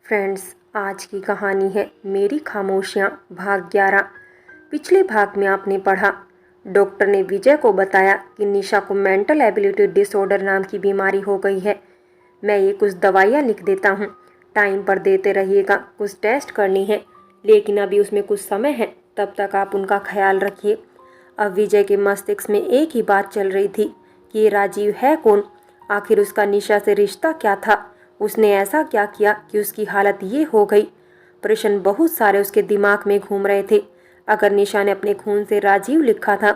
Friends, आज की कहानी है मेरी खामोशियाँ भाग 11। पिछले भाग में आपने पढ़ा, डॉक्टर ने विजय को बताया कि निशा को मेंटल एबिलिटी डिसऑर्डर नाम की बीमारी हो गई है। मैं ये कुछ दवाइयाँ लिख देता हूँ, टाइम पर देते रहिएगा, कुछ टेस्ट करनी है, लेकिन अभी उसमें कुछ समय है, तब तक आप उनका ख्याल रखिए। अब विजय के मस्तिष्क में एक ही बात चल रही थी कि ये राजीव है कौन, आखिर उसका निशा से रिश्ता क्या था, उसने ऐसा क्या किया कि उसकी हालत ये हो गई। प्रश्न बहुत सारे उसके दिमाग में घूम रहे थे। अगर निशा ने अपने खून से राजीव लिखा था,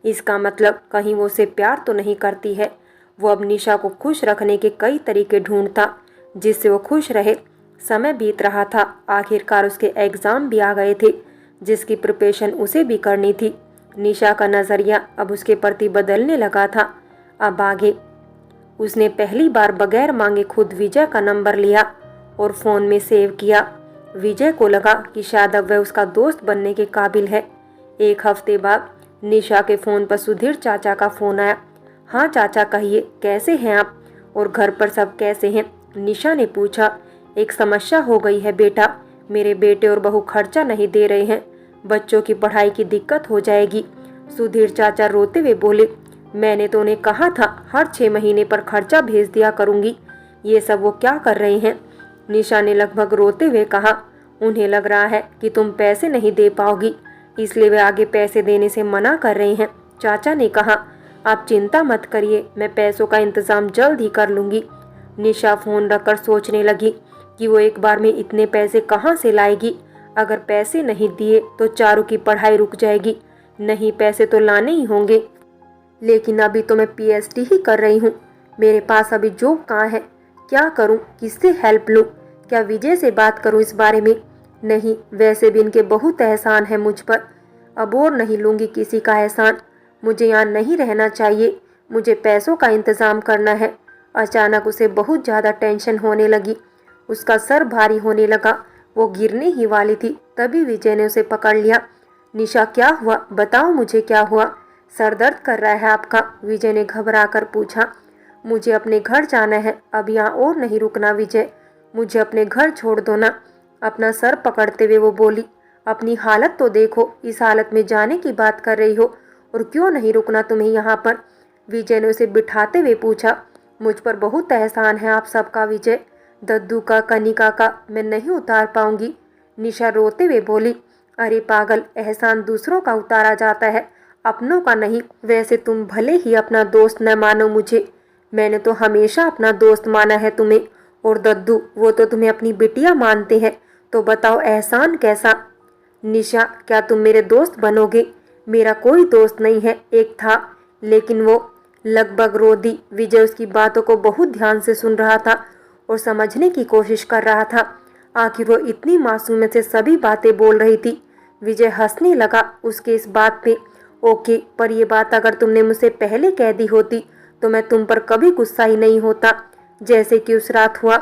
इसका मतलब कहीं वो उसे प्यार तो नहीं करती है। वो अब निशा को खुश रखने के कई तरीके ढूंढता जिससे वो खुश रहे। समय बीत रहा था, आखिरकार उसके एग्ज़ाम भी आ गए थे जिसकी प्रिपरेशन उसे भी करनी थी। निशा का नज़रिया अब उसके प्रति बदलने लगा था। अब आगे उसने पहली बार बगैर मांगे खुद विजय का नंबर लिया और फ़ोन में सेव किया। विजय को लगा कि शायद अब वह उसका दोस्त बनने के काबिल है। एक हफ्ते बाद निशा के फ़ोन पर सुधीर चाचा का फ़ोन आया। हाँ चाचा, कहिए, कैसे हैं आप और घर पर सब कैसे हैं? निशा ने पूछा। एक समस्या हो गई है बेटा, मेरे बेटे और बहू खर्चा नहीं दे रहे हैं, बच्चों की पढ़ाई की दिक्कत हो जाएगी। सुधीर चाचा रोते हुए बोले, मैंने तो उन्हें कहा था हर 6 महीने पर खर्चा भेज दिया करूंगी, ये सब वो क्या कर रहे हैं? निशा ने लगभग रोते हुए कहा, उन्हें लग रहा है कि तुम पैसे नहीं दे पाओगी, इसलिए वे आगे पैसे देने से मना कर रहे हैं। चाचा ने कहा, आप चिंता मत करिए, मैं पैसों का इंतजाम जल्द ही कर लूंगी। निशा फोन रखकर सोचने लगी कि वो एक बार में इतने पैसे कहाँ से लाएगी। अगर पैसे नहीं दिए तो चारू की पढ़ाई रुक जाएगी, नहीं पैसे तो लाने ही होंगे। लेकिन अभी तो मैं पीएचडी ही कर रही हूँ, मेरे पास अभी जॉब कहाँ है? क्या करूँ, किससे हेल्प लूँ? क्या विजय से बात करूँ इस बारे में? नहीं, वैसे भी इनके बहुत एहसान है मुझ पर, अब और नहीं लूँगी किसी का एहसान। मुझे यहाँ नहीं रहना चाहिए, मुझे पैसों का इंतज़ाम करना है। अचानक उसे बहुत ज़्यादा टेंशन होने लगी, उसका सर भारी होने लगा, वो गिरने ही वाली थी। तभी विजय ने उसे पकड़ लिया। निशा, क्या हुआ, बताओ मुझे क्या हुआ? सर दर्द कर रहा है आपका? विजय ने घबराकर पूछा। मुझे अपने घर जाना है, अब यहाँ और नहीं रुकना विजय, मुझे अपने घर छोड़ दो ना। अपना सर पकड़ते हुए वो बोली, अपनी हालत तो देखो, इस हालत में जाने की बात कर रही हो, और क्यों नहीं रुकना तुम्हें यहाँ पर? विजय ने उसे बिठाते हुए पूछा। मुझ पर बहुत एहसान है आप सबका विजय, दद्दू का, कनिका का, मैं नहीं उतार पाऊंगी। निशा रोते हुए बोली, अरे पागल, एहसान दूसरों का उतारा जाता है, अपनों का नहीं। वैसे तुम भले ही अपना दोस्त न मानो मुझे, मैंने तो हमेशा अपना दोस्त माना है तुम्हें, और दद्दू वो तो तुम्हें अपनी बिटिया मानते हैं, तो बताओ एहसान कैसा? निशा, क्या तुम मेरे दोस्त बनोगे? मेरा कोई दोस्त नहीं है, एक था, लेकिन वो लगभग रो दी। विजय उसकी बातों को बहुत ध्यान से सुन रहा था और समझने की कोशिश कर रहा था। आखिर वो इतनी मासूमियत से सभी बातें बोल रही थी। विजय हंसने लगा उसके इस बात पे। ओके, पर ये बात अगर तुमने मुझसे पहले कह दी होती तो मैं तुम पर कभी गुस्सा ही नहीं होता, जैसे कि उस रात हुआ।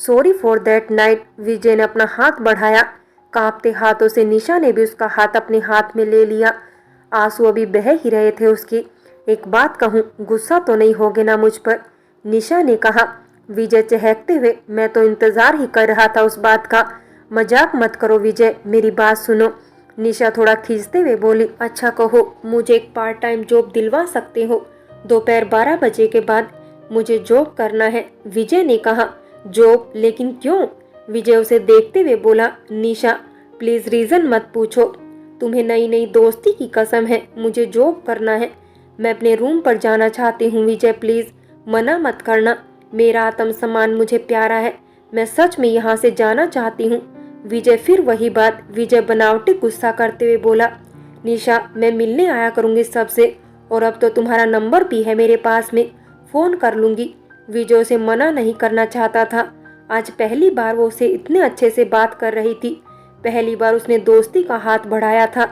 Sorry for that night. Vijay ने अपना हाथ बढ़ाया। कांपते हाथों से निशा ने भी उसका हाथ अपने हाथ में ले लिया। आंसू अभी बह ही रहे थे उसके। एक बात कहूँ, गुस्सा तो नहीं होगे ना मुझ पर? निशा ने कहा। विजय चहकते हुए, मैं तो इंतजार ही कर रहा था उस बात का। मजाक मत करो विजय, मेरी बात सुनो। निशा थोड़ा खींचते हुए बोली, अच्छा कहो, मुझे एक पार्ट टाइम जॉब दिलवा सकते हो? दोपहर 12 बजे के बाद मुझे जॉब करना है। विजय ने कहा। जॉब? लेकिन क्यों? विजय उसे देखते हुए बोला, निशा प्लीज रीजन मत पूछो, तुम्हें नई नई दोस्ती की कसम है, मुझे जॉब करना है, मैं अपने रूम पर जाना चाहती हूँ। विजय प्लीज मना मत करना, मेरा आत्मसम्मान मुझे प्यारा है, मैं सच में यहाँ से जाना चाहती हूँ। विजय फिर वही बात। विजय बनावटी गुस्सा करते हुए बोला, निशा मैं मिलने आया करूँगी सबसे, और अब तो तुम्हारा नंबर भी है मेरे पास में, फ़ोन कर लूँगी। विजय उसे मना नहीं करना चाहता था। आज पहली बार वो उसे इतने अच्छे से बात कर रही थी, पहली बार उसने दोस्ती का हाथ बढ़ाया था,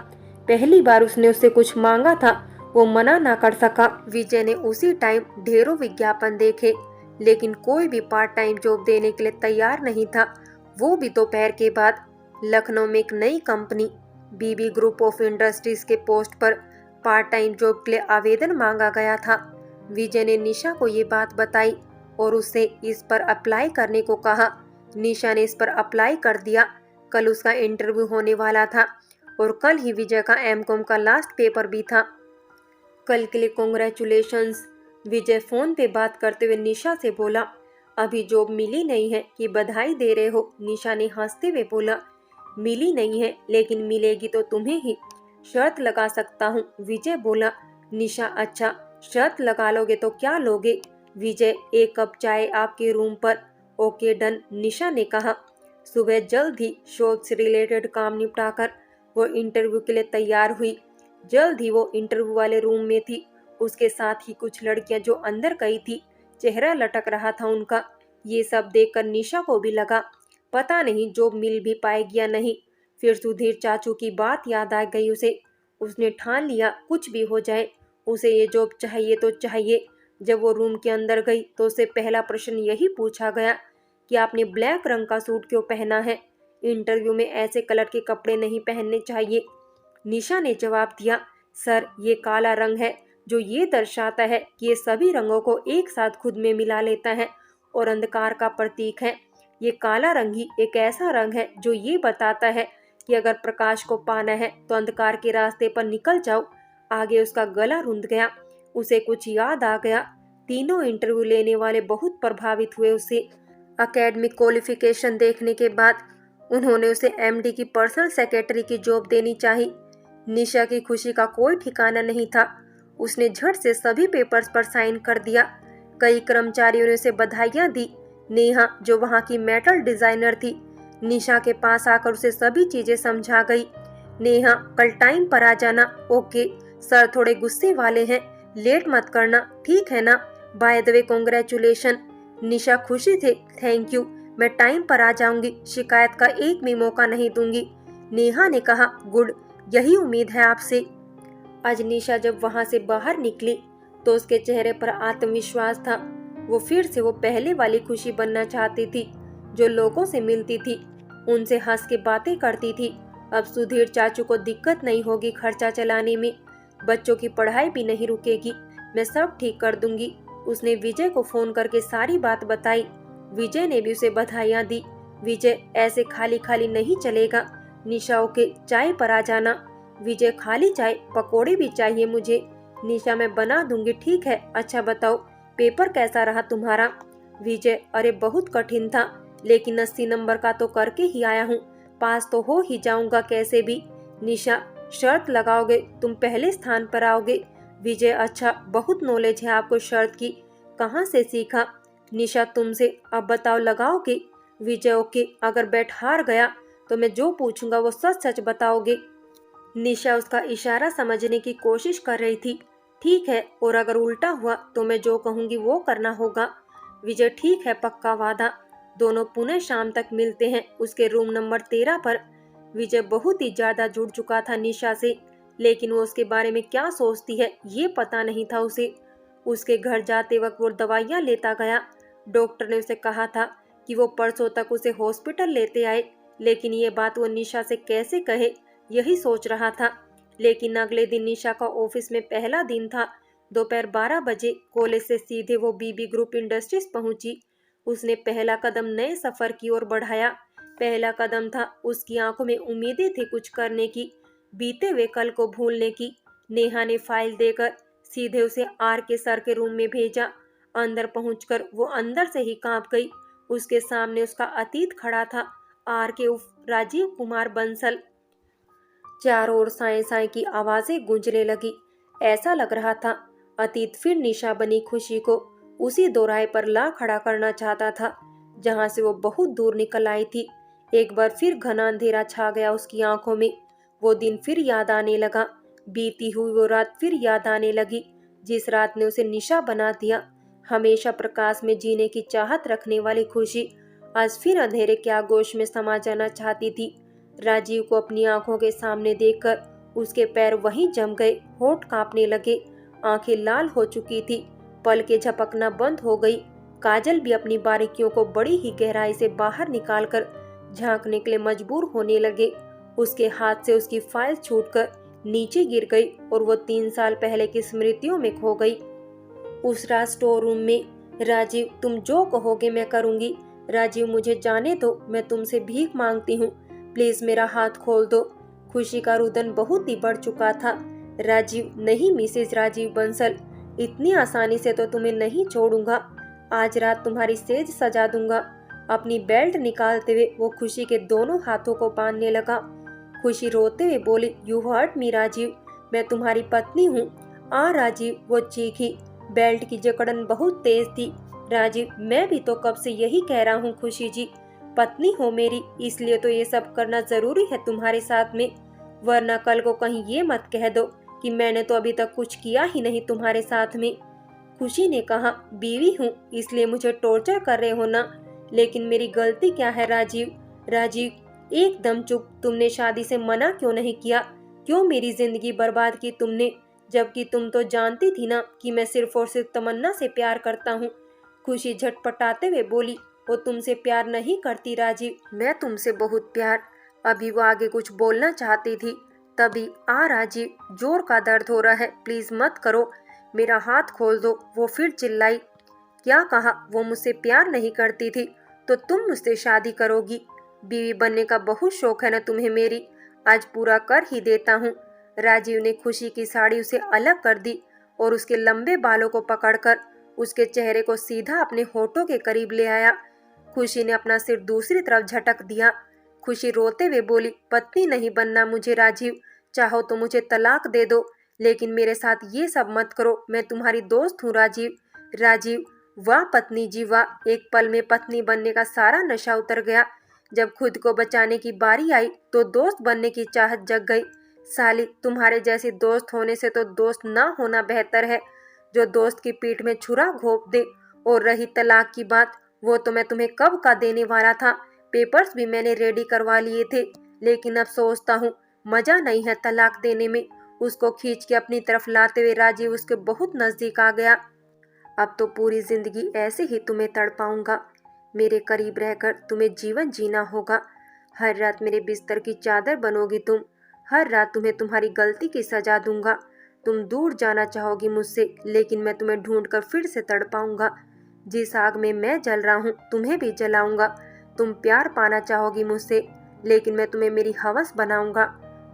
पहली बार उसने उससे कुछ मांगा था, वो मना ना कर सका। विजय ने उसी टाइम ढेरों विज्ञापन देखे, लेकिन कोई भी पार्ट टाइम जॉब देने के लिए तैयार नहीं था। वो भी दोपहर के बाद। लखनऊ में एक नई company BB group of industries के पोस्ट पर पार्ट टाइम जॉब के लिए आवेदन मांगा गया था। विजय ने निशा को ये बात बताई और उससे इस पर अप्लाई करने को कहा। निशा ने इस पर अप्लाई कर दिया। कल उसका इंटरव्यू होने वाला था और कल ही विजय का एमकॉम का लास्ट पेपर भी था। कल के लिए कॉन्ग्रेचुलेशंस, विजय फोन पे बात करते हुए निशा से बोला। अभी जॉब मिली नहीं है कि बधाई दे रहे हो? निशा ने हंसते हुए बोला। मिली नहीं है लेकिन मिलेगी तो तुम्हें ही। शर्त लगा सकता हूँ, विजय बोला। निशा अच्छा, शर्त लगा लोगे तो क्या लोगे? विजय 1 कप चाय आपके रूम पर। ओके डन, निशा ने कहा। सुबह जल्द ही शोध से रिलेटेड काम निपटाकर वो इंटरव्यू के लिए तैयार हुई। जल्द ही वो इंटरव्यू वाले रूम में थी। उसके साथ ही कुछ लड़कियां जो अंदर गई थी, चेहरा लटक रहा था उनका। ये सब देखकर निशा को भी लगा पता नहीं जॉब मिल भी पाएगी या नहीं। फिर सुधीर चाचू की बात याद आ गई उसे। उसने ठान लिया कुछ भी हो जाए उसे ये जॉब चाहिए तो चाहिए। जब वो रूम के अंदर गई तो उसे पहला प्रश्न यही पूछा गया कि आपने ब्लैक रंग का सूट क्यों पहना है? इंटरव्यू में ऐसे कलर के कपड़े नहीं पहनने चाहिए। निशा ने जवाब दिया, सर ये काला रंग है जो ये दर्शाता है कि ये सभी रंगों को एक साथ खुद में मिला लेता है और अंधकार का प्रतीक है। ये काला रंग ही एक ऐसा रंग है जो ये बताता है कि अगर प्रकाश को पाना है तो अंधकार के रास्ते पर निकल जाओ। आगे उसका गला रुंध गया। उसे कुछ याद आ गया। तीनों इंटरव्यू लेने वाले बहुत प्रभावित हुए उससे। एकेडमिक क्वालिफिकेशन देखने के बाद उन्होंने उसे एमडी की पर्सनल सेक्रेटरी की जॉब देनी चाहिए। निशा की खुशी का कोई ठिकाना नहीं था। उसने झट से सभी पेपर्स पर साइन कर दिया। कई कर्मचारियों ने उसे बधाइयां दी। नेहा जो वहां की मेटल डिजाइनर थी, निशा के पास आकर उसे सभी चीजें समझा गई। नेहा कल टाइम पर आ जाना। ओके सर थोड़े गुस्से वाले हैं, लेट मत करना, ठीक है ना? By the way congratulation. Nisha Khushi थे। थैंक यू, मैं टाइम पर आ जाऊंगी, शिकायत का एक भी मौका नहीं दूंगी। नेहा ने कहा, गुड, यही उम्मीद है आपसे। आज निशा जब वहां से बाहर निकली तो उसके चेहरे पर आत्मविश्वास था। वो फिर से वो पहले वाली खुशी बनना चाहती थी जो लोगों से मिलती थी, उनसे हंस के बातें करती थी। अब सुधीर चाचू को दिक्कत नहीं होगी खर्चा चलाने में, बच्चों की पढ़ाई भी नहीं रुकेगी, मैं सब ठीक कर दूंगी। उसने विजय को फोन करके सारी बात बताई। विजय ने भी उसे बधाइयां दी। विजय ऐसे खाली खाली नहीं चलेगा, निशा के चाय पर आ जाना। विजय खाली चाय, पकोड़े भी चाहिए मुझे। निशा मैं बना दूंगी, ठीक है। अच्छा बताओ पेपर कैसा रहा तुम्हारा? विजय अरे बहुत कठिन था, लेकिन 80 नंबर का तो करके ही आया हूँ, पास तो हो ही जाऊंगा कैसे भी। निशा शर्त लगाओगे, तुम पहले स्थान पर आओगे। विजय अच्छा, बहुत नॉलेज है आपको शर्त की, कहाँ से सीखा? निशा तुमसे, अब बताओ लगाओगे? विजय ओके, अगर बैट हार गया तो मैं जो पूछूंगा वो सच सच बताओगे। निशा उसका इशारा समझने की कोशिश कर रही थी। ठीक है, और अगर उल्टा हुआ तो मैं जो कहूंगी वो करना होगा। विजय ठीक है, पक्का वादा। दोनों पुनः शाम तक मिलते हैं उसके रूम नंबर 13 पर। विजय बहुत ही ज्यादा जुड़ चुका था निशा से, लेकिन वो उसके बारे में क्या सोचती है ये पता नहीं था उसे। उसके घर जाते वक्त वो दवाइयाँ लेता गया। डॉक्टर ने उसे कहा था कि वो परसों तक उसे हॉस्पिटल लेते आए, लेकिन ये बात वो निशा से कैसे कहे यही सोच रहा था। लेकिन अगले दिन निशा का ऑफिस में पहला दिन था। दोपहर 12 बजे कॉलेज से सीधे वो बीबी ग्रुप इंडस्ट्रीज पहुंची। उसने पहला कदम नए सफर की ओर बढ़ाया। पहला कदम था, उसकी आंखों में उम्मीदें थी कुछ करने की, बीते हुए कल को भूलने की। नेहा ने फाइल देकर सीधे उसे आर के सर के रूम में भेजा। अंदर पहुंचकर वो अंदर से ही कांप गई। उसके सामने उसका अतीत खड़ा था, आर के उफ राजीव कुमार बंसल। चारों ओर साए साए की आवाजें गूंजने लगी। ऐसा लग रहा था अतीत फिर निशा बनी खुशी को उसी दोराहे पर ला खड़ा करना चाहता था जहां से वो बहुत दूर निकल आई थी। एक बार फिर घना अंधेरा छा गया उसकी आंखों में। वो दिन फिर याद आने लगा। बीती हुई वो रात फिर याद आने लगी जिस रात ने उसे निशा बना दिया। हमेशा प्रकाश में जीने की चाहत रखने वाली खुशी आज फिर अंधेरे के आगोश में समा जाना चाहती थी। राजीव को अपनी आंखों के सामने देखकर उसके पैर वहीं जम गए, होंठ कांपने लगे, आंखें लाल हो चुकी थी, पलकें झपकना बंद हो गई। काजल भी अपनी बारीकियों को बड़ी ही गहराई से बाहर निकालकर झांकने के लिए मजबूर होने लगे। उसके हाथ से उसकी फाइल छूटकर नीचे गिर गई और वो 3 साल पहले की स्मृतियों में खो गई। उस रात स्टोर रूम में, राजीव तुम जो कहोगे मैं करूंगी, राजीव मुझे जाने दो, मैं तुमसे भीख मांगती हूँ, प्लीज मेरा हाथ खोल दो। खुशी का रुदन बहुत ही बढ़ चुका था। राजीव, नहीं मिसेज राजीव बंसल, इतनी आसानी से तो तुम्हें नहीं छोड़ूंगा। आज रात तुम्हारी सेज सजा दूंगा। अपनी बेल्ट निकालते हुए वो खुशी के दोनों हाथों को बांधने लगा। खुशी रोते हुए बोली, यू हर्ट मी राजीव, मैं तुम्हारी पत्नी हूँ। आ राजीव, वो चीखी। बेल्ट की जकड़न बहुत तेज थी। राजीव, मैं भी तो कब से यही कह रहा हूँ खुशी जी, पत्नी हो मेरी, इसलिए तो ये सब करना जरूरी है तुम्हारे साथ में, वरना कल को कहीं ये मत कह दो कि मैंने तो अभी तक कुछ किया ही नहीं तुम्हारे साथ में। खुशी ने कहा, बीवी हूँ इसलिए मुझे टॉर्चर कर रहे हो ना, लेकिन मेरी गलती क्या है राजीव? राजीव, एकदम चुप। तुमने शादी से मना क्यों नहीं किया? क्यों मेरी जिंदगी बर्बाद की तुमने, जबकि तुम तो जानती थी ना कि मैं सिर्फ और सिर्फ तमन्ना से प्यार करता हूँ। खुशी झटपटाते हुए बोली, वो तुमसे प्यार नहीं करती राजीव, मैं तुमसे बहुत प्यार। अभी वो आगे कुछ बोलना चाहती थी, तभी आ राजीव, जोर का दर्द हो रहा है, प्लीज मत करो, मेरा हाथ खोल दो। वो फिर चिल्लाई, क्या कहा? वो मुझसे प्यार नहीं करती थी तो तुम मुझसे शादी करोगी? बीवी बनने का बहुत शौक है ना तुम्हें मेरी, आज पूरा कर ही देता हूँ। राजीव ने खुशी की साड़ी उसे अलग कर दी और उसके लंबे बालों को पकड़कर उसके चेहरे को सीधा अपने होठों के करीब ले आया। खुशी ने अपना सिर दूसरी तरफ झटक दिया। खुशी रोते हुए बोली, पत्नी नहीं बनना मुझे राजीव, चाहो तो मुझे तलाक दे दो, लेकिन मेरे साथ ये सब मत करो, मैं तुम्हारी दोस्त हूँ राजीव। राजीव, वाह पत्नी जी वाह, एक पल में पत्नी बनने का सारा नशा उतर गया। जब खुद को बचाने की बारी आई तो दोस्त बनने की चाहत जग गई। साली, तुम्हारे जैसी दोस्त होने से तो दोस्त ना होना बेहतर है, जो दोस्त की पीठ में छुरा घोंप दे। और रही तलाक की बात, वो तो मैं तुम्हें कब का देने वाला था, पेपर्स भी मैंने रेडी करवा लिए थे, लेकिन अब सोचता हूँ मजा नहीं है तलाक देने में। उसको खींच के अपनी तरफ लाते हुए राजीव उसके बहुत नजदीक आ गया। अब तो पूरी जिंदगी ऐसे ही तुम्हें तड़पाऊंगा, मेरे करीब रहकर तुम्हें जीवन जीना होगा। हर रात मेरे बिस्तर की चादर बनोगी तुम, हर रात तुम्हें तुम्हारी गलती की सजा दूंगा। तुम दूर जाना चाहोगी मुझसे, लेकिन मैं तुम्हें ढूंढकर फिर से तड़पाऊंगा। जिस आग में मैं जल रहा हूँ तुम्हें भी जलाऊंगा। तुम प्यार पाना चाहोगी मुझसे, लेकिन मैं तुम्हें मेरी हवस बनाऊंगा।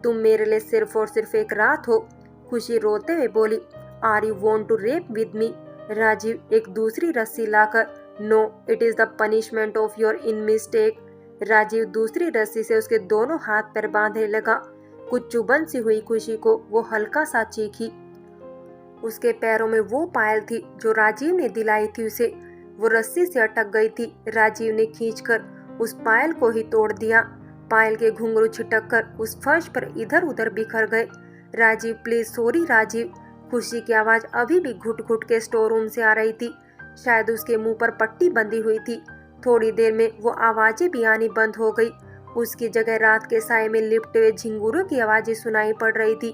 तुम मेरे लिए सिर्फ और सिर्फ एक रात हो। खुशी रोते हुए बोली, are you want to rape with me? Rajeev एक दूसरी रस्सी लाकर, no, it is the punishment of your in mistake. Rajeev दूसरी रस्सी से उसके दोनों हाथ पैर बांधने लगा। कुछ चुभन सी हुई खुशी को, वो हल्का सा चीखी। उसके पैरों में वो पायल थी जो राजीव ने दिलाई थी उसे, वो रस्सी से अटक गई थी। राजीव ने खींचकर उस पायल को ही तोड़ दिया। पायल के घुंघरू छिटक कर उस फर्श पर इधर उधर बिखर गए। Rajiv, please sorry Rajiv. खुशी की आवाज अभी भी घुट घुट के स्टोर रूम से आ रही थी। शायद उसके मुंह पर पट्टी बंधी हुई थी। थोड़ी देर में वो आवाजें भी आनी बंद हो गई। उसकी जगह रात के साए में लिपटे हुए झिंगुरों की आवाजें सुनाई पड़ रही थी।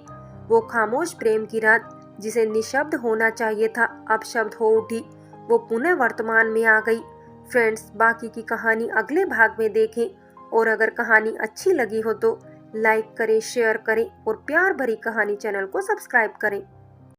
वो खामोश प्रेम की रात, जिसे निशब्द होना चाहिए था, अब शब्द हो उठी। वो पुनः वर्तमान में आ गई। फ्रेंड्स, बाकी की कहानी अगले भाग में देखें, और अगर कहानी अच्छी लगी हो तो लाइक करें, शेयर करें और प्यार भरी कहानी चैनल को सब्सक्राइब करें।